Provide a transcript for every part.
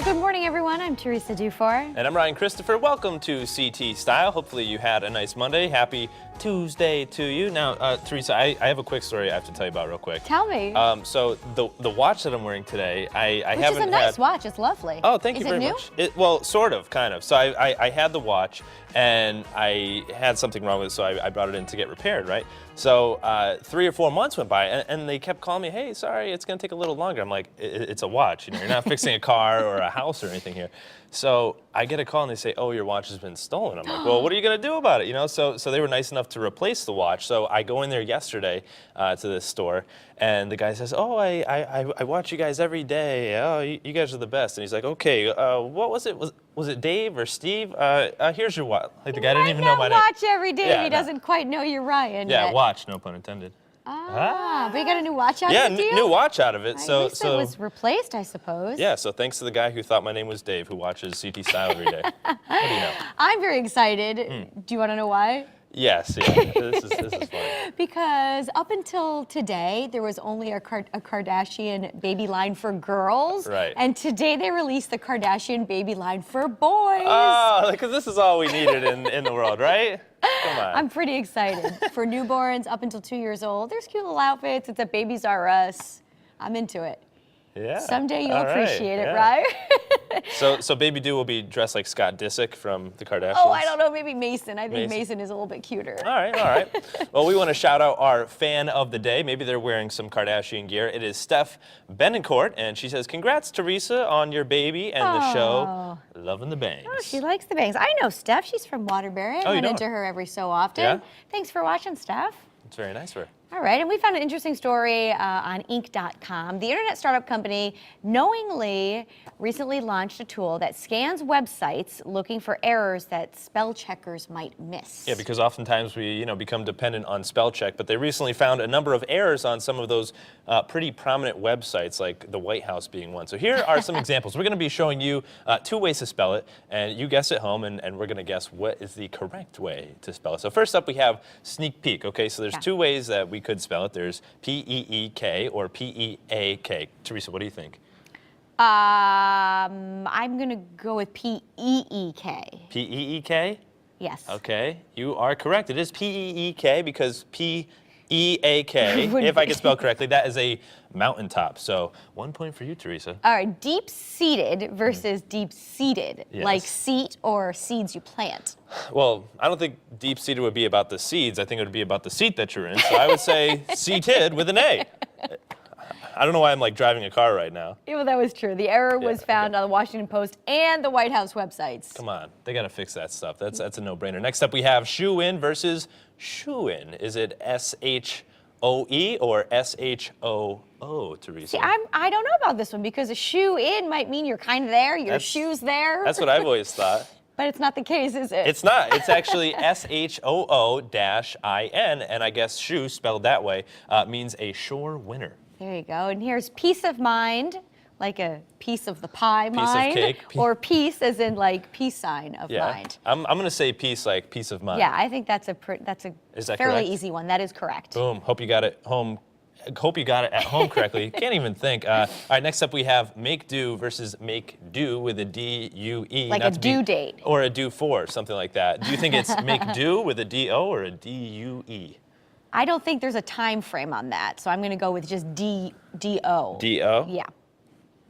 Good morning, everyone. I'm Teresa Dufour. And I'm Ryan Christopher. Welcome to CT Style. Hopefully you had a nice Monday. Happy Tuesday to you. Now, Teresa, I have a quick story I have to tell you about real quick. Tell me. So the watch that I'm wearing today, I Which haven't is a nice had... watch. It's lovely. Oh, thank you very new? much. Well, sort of, kind of. So I had the watch, and I had something wrong with it, so I brought it in to get repaired, right? So 3 or 4 months went by, and they kept calling me, hey, sorry, it's going to take a little longer. I'm like, it's a watch. You know, you're not fixing a car or a house or anything here. So I get a call, and they say, oh, your watch has been stolen. I'm like, well, what are you going to do about it? You know, so they were nice enough to replace the watch. So I go in there yesterday to this store, and the guy says, oh, I watch you guys every day. Oh, you guys are the best. And he's like, okay, what was it? Was it Dave or Steve? Here's your watch. Like the guy didn't even know my name. Watch every day. Yeah, He doesn't quite know you're Ryan. Yeah, yet. watch, no pun intended. But you got a new watch out of it, Yeah, new watch out of it. At least it was replaced, I suppose. Yeah, so thanks to the guy who thought my name was Dave, who watches CT Style every day. What do you know? I'm very excited. Do you want to know why? Yes, yeah, this is fun. Because up until today, there was only a Kardashian baby line for girls. Right. And today they released the Kardashian baby line for boys. Oh, because this is all we needed in the world, right? Come on. I'm pretty excited. For newborns up until 2 years old, there's cute little outfits. It's a Babies R Us. I'm into it. Yeah. Someday you'll all right, appreciate it, yeah. right? So Baby Do will be dressed like Scott Disick from the Kardashians? Oh, I don't know, maybe Mason. I think Mason is a little bit cuter. All right. Well, we want to shout out our fan of the day. Maybe they're wearing some Kardashian gear. It is Steph Benencourt, and she says, congrats, Teresa, on your baby and the show. Loving the bangs. Oh, she likes the bangs. I know Steph. She's from Waterbury. I run into her every so often. Yeah? Thanks for watching, Steph. It's very nice of her. All right, and we found an interesting story on Inc.com. The internet startup company knowingly recently launched a tool that scans websites looking for errors that spell checkers might miss. Yeah, because oftentimes we, become dependent on spell check, but they recently found a number of errors on some of those pretty prominent websites, like the White House being one. So here are some examples. We're going to be showing you 2 ways to spell it, and you guess at home, and we're going to guess what is the correct way to spell it. So first up, we have sneak peek. Okay, so there's 2 ways that we could spell it. There's P-E-E-K or P-E-A-K. Teresa, what do you think? I'm going to go with P-E-E-K. P-E-E-K? Yes. Okay, you are correct. It is P-E-E-K because P-E-A-K, if I can spell correctly, that is a mountaintop. So 1 point for you, Teresa. All right, deep-seated versus deep-seated, Yes. like seed or seeds you plant. Well, I don't think deep-seated would be about the seeds. I think it would be about the seat that you're in. So I would say seated with an A. I don't know why I'm like driving a car right now. Yeah, well, that was true. The error was found on the Washington Post and the White House websites. Come on, they got to fix that stuff. That's a no-brainer. Next up, we have shoe-in versus shoe-in. Is it S-H-O-E or S-H-O-O, Teresa? See, I don't know about this one because a shoe-in might mean you're kind of there, your shoe's there. That's what I've always thought. But it's not the case, is it? It's not. It's actually S-H-O-O-I-N, and I guess shoe, spelled that way, means a sure winner. There you go. And here's peace of mind, like a piece of the pie Piece of mind. cake. Or peace as in like peace sign of mind. I'm going to say peace like peace of mind. Yeah, I think that's a Is that fairly correct? easy one. That is correct. Boom. Hope you got it home. Hope you got it at home correctly. Can't even think. All right, next up we have make do versus make do with a D-U-E. Like a due date. Or a do for, something like that. Do you think it's make do with a D-O or a D-U-E? I don't think there's a time frame on that, so I'm going to go with just D-O. D-O? Yeah.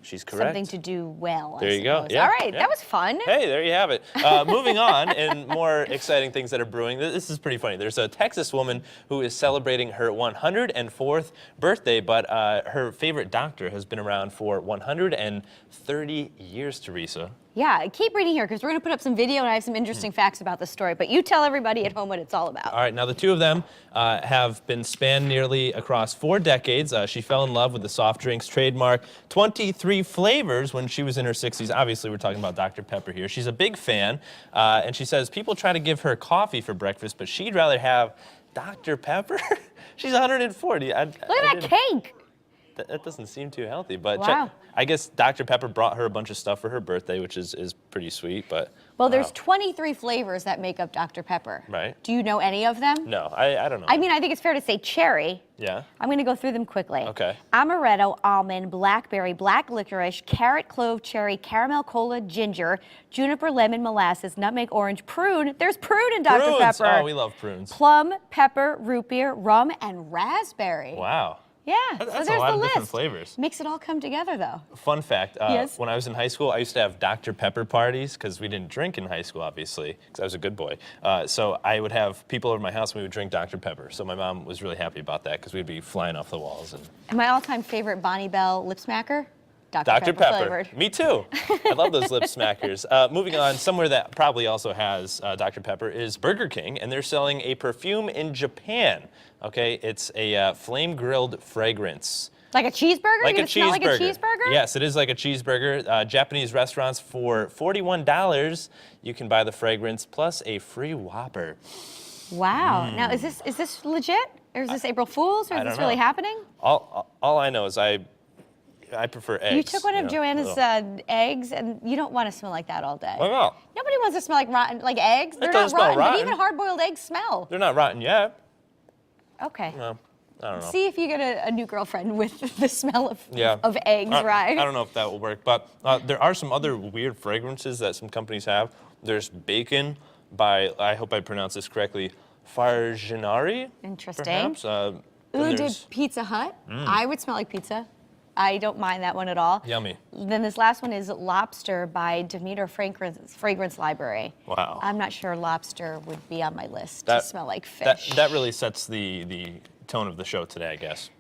She's correct. Something to do well, There I you go. suppose. Yeah, All right, yeah. that was fun. Hey, there you have it. Moving on, and more exciting things that are brewing. This is pretty funny. There's a Texas woman who is celebrating her 104th birthday, but her favorite doctor has been around for 130 years, Teresa. Yeah, keep reading here because we're going to put up some video and I have some interesting facts about the story. But you tell everybody at home what it's all about. All right, now the 2 of them have been spanned nearly across 4 decades. She fell in love with the soft drinks trademark, 23 flavors when she was in her 60s. Obviously, we're talking about Dr. Pepper here. She's a big fan, and she says people try to give her coffee for breakfast, but she'd rather have Dr. Pepper. She's 140. Look at that cake. That doesn't seem too healthy, but Wow. I guess Dr. Pepper brought her a bunch of stuff for her birthday, which is pretty sweet, but. Well, there's 23 flavors that make up Dr. Pepper. Right. Do you know any of them? No, I don't know. I mean, I think it's fair to say cherry. Yeah. I'm going to go through them quickly. Okay. Amaretto, almond, blackberry, black licorice, carrot, clove, cherry, caramel, cola, ginger, juniper, lemon, molasses, nutmeg, orange, prune. There's prune in Dr. Prunes. Pepper. Oh, we love prunes. Plum, pepper, root beer, rum, and raspberry. Wow. Yeah, That's so a there's lot the of list. different flavors. Makes it all come together, though. Fun fact, Yes. when I was in high school, I used to have Dr. Pepper parties because we didn't drink in high school, obviously, because I was a good boy. So I would have people over my house and we would drink Dr. Pepper. So my mom was really happy about that because we'd be flying off the walls. And my all-time favorite Bonnie Bell lip smacker, Dr. Pepper. flavored. Me too. I love those lip smackers. Moving on, somewhere that probably also has Dr. Pepper is Burger King, and they're selling a perfume in Japan. Okay, it's a flame-grilled fragrance. Like a cheeseburger? Like You a gonna smell cheeseburger. like a cheeseburger? Yes, it is like a cheeseburger. Japanese restaurants for $41, you can buy the fragrance plus a free Whopper. Wow. Now, is this legit? Or is this April Fool's? Or I is this don't really know. happening? All I know is I prefer eggs. You took one of know, Joanna's little. Eggs, and you don't want to smell like that all day. Why not? Nobody wants to smell like rotten, like eggs. They're not doesn't smell rotten, but rotten. even hard-boiled eggs smell. They're not rotten yet. Okay. No, I don't know. See if you get a new girlfriend with the smell of eggs, I right? don't know if that will work, but there are some other weird fragrances that some companies have. There's bacon by, I hope I pronounce this correctly, Farginari. Interesting. Perhaps. Then Ooh, did there's- Pizza Hut. I would smell like pizza. I don't mind that one at all. Yummy. Then this last one is Lobster by Demeter Fragrance Library. Wow. I'm not sure lobster would be on my list to smell like fish. That really sets the tone of the show today, I guess.